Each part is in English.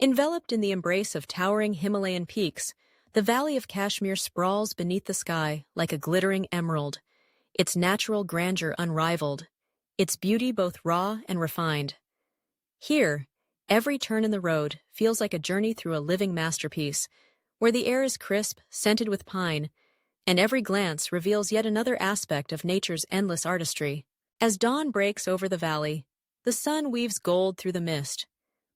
Enveloped in the embrace of towering Himalayan peaks, the Valley of Kashmir sprawls beneath the sky like a glittering emerald, its natural grandeur unrivaled, its beauty both raw and refined. Here, every turn in the road feels like a journey through a living masterpiece, where the air is crisp, scented with pine, and every glance reveals yet another aspect of nature's endless artistry. As dawn breaks over the valley, the sun weaves gold through the mist,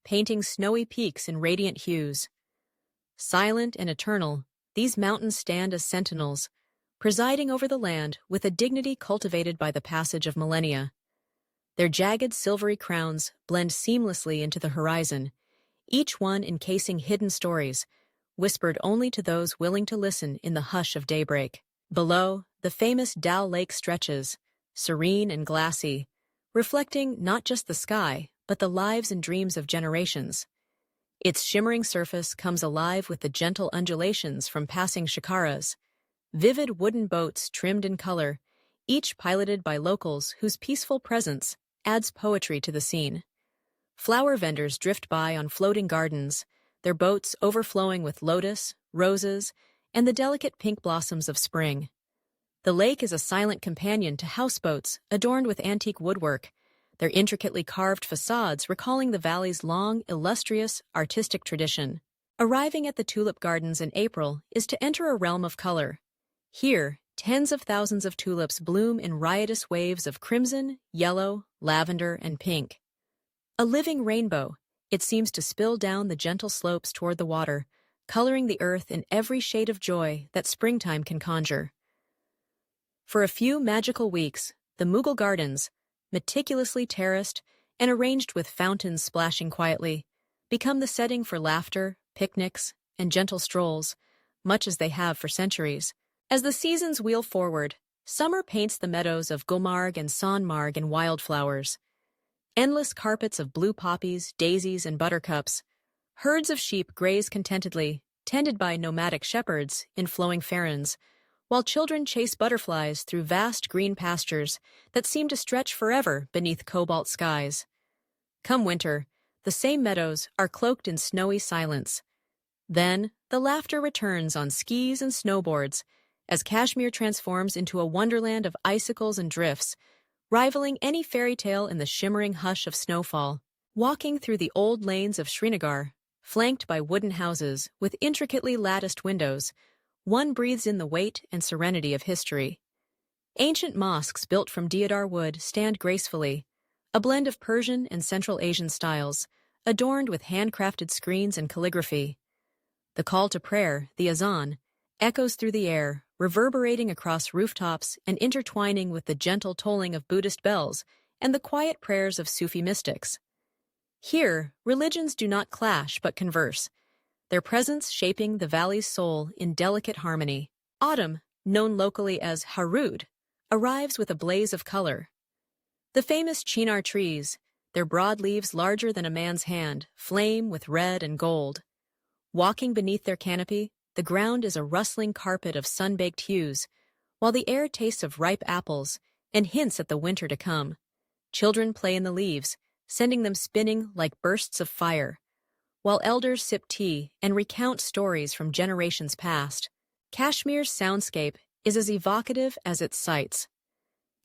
painting snowy peaks in radiant hues. Silent and eternal, these mountains stand as sentinels, presiding over the land with a dignity cultivated by the passage of millennia. Their jagged silvery crowns blend seamlessly into the horizon, each one encasing hidden stories, whispered only to those willing to listen in the hush of daybreak. Below, the famous Dal Lake stretches, serene and glassy, reflecting not just the sky, but the lives and dreams of generations. Its shimmering surface comes alive with the gentle undulations from passing shikaras, vivid wooden boats trimmed in color, each piloted by locals whose peaceful presence adds poetry to the scene. Flower vendors drift by on floating gardens, their boats overflowing with lotus, roses, and the delicate pink blossoms of spring. The lake is a silent companion to houseboats adorned with antique woodwork, their intricately carved facades recalling the valley's long, illustrious, artistic tradition. Arriving at the Tulip Gardens in April is to enter a realm of color. Here, tens of thousands of tulips bloom in riotous waves of crimson, yellow, lavender, and pink. A living rainbow, it seems to spill down the gentle slopes toward the water, coloring the earth in every shade of joy that springtime can conjure. For a few magical weeks, the Mughal gardens, meticulously terraced and arranged with fountains splashing quietly, become the setting for laughter, picnics, and gentle strolls, much as they have for centuries. As the seasons wheel forward, summer paints the meadows of Gulmarg and Sonmarg in wildflowers. Endless carpets of blue poppies, daisies, and buttercups. Herds of sheep graze contentedly, tended by nomadic shepherds in flowing farans, while children chase butterflies through vast green pastures that seem to stretch forever beneath cobalt skies. Come winter, the same meadows are cloaked in snowy silence. Then, the laughter returns on skis and snowboards as Kashmir transforms into a wonderland of icicles and drifts, rivaling any fairy tale in the shimmering hush of snowfall. Walking through the old lanes of Srinagar, flanked by wooden houses with intricately latticed windows, one breathes in the weight and serenity of history. Ancient mosques built from deodar wood stand gracefully, a blend of Persian and Central Asian styles, adorned with handcrafted screens and calligraphy. The call to prayer, the azan, echoes through the air, reverberating across rooftops and intertwining with the gentle tolling of Buddhist bells and the quiet prayers of Sufi mystics. Here, religions do not clash but converse, their presence shaping the valley's soul in delicate harmony. Autumn, known locally as Harud, arrives with a blaze of color. The famous chinar trees, their broad leaves larger than a man's hand, flame with red and gold. Walking beneath their canopy, the ground is a rustling carpet of sun-baked hues, while the air tastes of ripe apples and hints at the winter to come. Children play in the leaves, sending them spinning like bursts of fire, while elders sip tea and recount stories from generations past. Kashmir's soundscape is as evocative as its sights.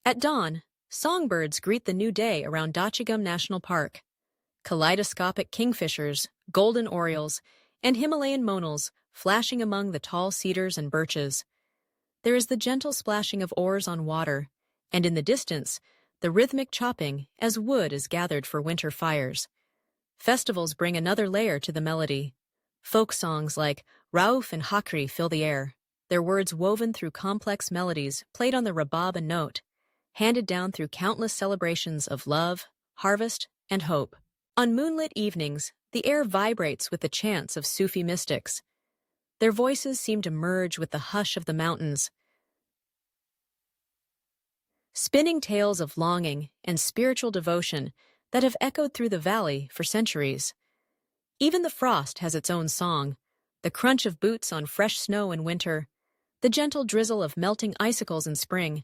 At dawn, songbirds greet the new day around Dachigam National Park. Kaleidoscopic kingfishers, golden orioles, and Himalayan monals flashing among the tall cedars and birches. There is the gentle splashing of oars on water, and in the distance, the rhythmic chopping as wood is gathered for winter fires. Festivals bring another layer to the melody. Folk songs like Rauf and Hakri fill the air, their words woven through complex melodies played on the rabab and note, handed down through countless celebrations of love, harvest, and hope. On moonlit evenings, the air vibrates with the chants of Sufi mystics. Their voices seem to merge with the hush of the mountains, spinning tales of longing and spiritual devotion that have echoed through the valley for centuries. Even the frost has its own song, the crunch of boots on fresh snow in winter, the gentle drizzle of melting icicles in spring,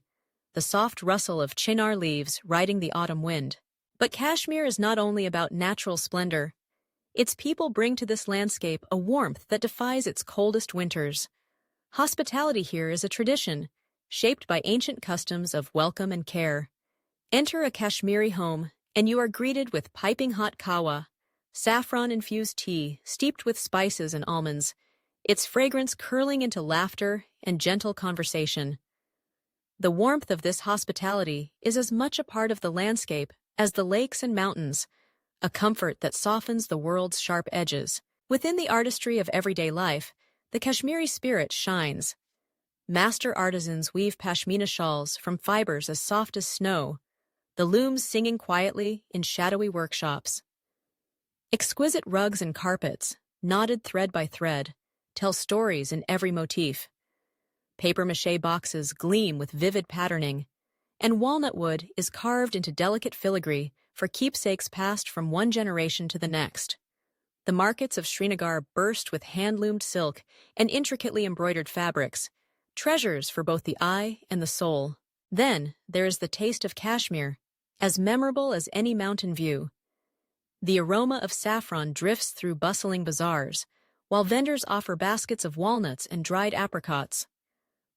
the soft rustle of chinar leaves riding the autumn wind. But Kashmir is not only about natural splendor. Its people bring to this landscape a warmth that defies its coldest winters. Hospitality here is a tradition, shaped by ancient customs of welcome and care. Enter a Kashmiri home, and you are greeted with piping hot kawa, saffron-infused tea steeped with spices and almonds, its fragrance curling into laughter and gentle conversation. The warmth of this hospitality is as much a part of the landscape as the lakes and mountains, a comfort that softens the world's sharp edges. Within the artistry of everyday life, the Kashmiri spirit shines. Master artisans weave pashmina shawls from fibers as soft as snow, the looms singing quietly in shadowy workshops. Exquisite rugs and carpets, knotted thread by thread, tell stories in every motif. Papier-mâché boxes gleam with vivid patterning, and walnut wood is carved into delicate filigree for keepsakes passed from one generation to the next. The markets of Srinagar burst with hand-loomed silk and intricately embroidered fabrics, treasures for both the eye and the soul. Then there is the taste of Kashmir, as memorable as any mountain view. The aroma of saffron drifts through bustling bazaars, while vendors offer baskets of walnuts and dried apricots.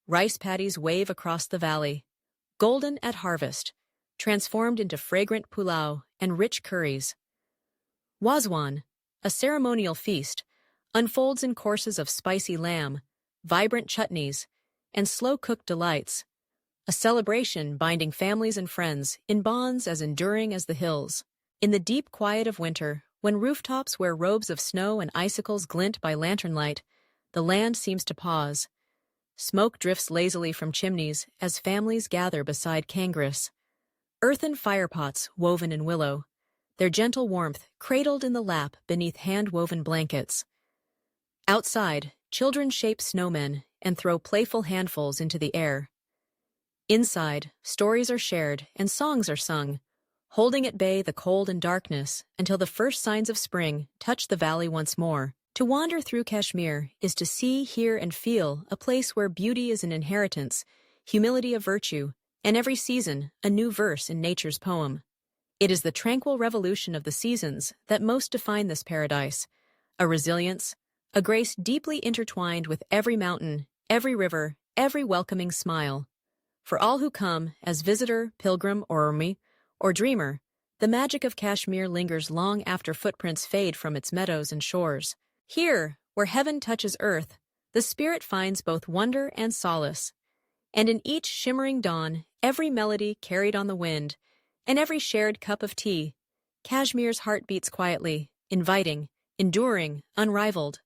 Rice paddies wave across the valley, golden at harvest, transformed into fragrant pulao and rich curries. Wazwan, a ceremonial feast, unfolds in courses of spicy lamb, vibrant chutneys, and slow-cooked delights, a celebration binding families and friends in bonds as enduring as the hills. In the deep quiet of winter, when rooftops wear robes of snow and icicles glint by lantern light, the land seems to pause. Smoke drifts lazily from chimneys as families gather beside kangris. Earthen firepots woven in willow, their gentle warmth cradled in the lap beneath hand-woven blankets. Outside, children shape snowmen and throw playful handfuls into the air. Inside, stories are shared and songs are sung, holding at bay the cold and darkness until the first signs of spring touch the valley once more. To wander through Kashmir is to see, hear, and feel a place where beauty is an inheritance, humility a virtue, and every season a new verse in nature's poem. It is the tranquil revolution of the seasons that most define this paradise, a resilience, a grace deeply intertwined with every mountain, every river, every welcoming smile. For all who come as visitor, pilgrim, or Urmi, or dreamer, the magic of Kashmir lingers long after footprints fade from its meadows and shores. Here, where heaven touches earth, the spirit finds both wonder and solace. And in each shimmering dawn, every melody carried on the wind, and every shared cup of tea, Kashmir's heart beats quietly, inviting, enduring, unrivaled.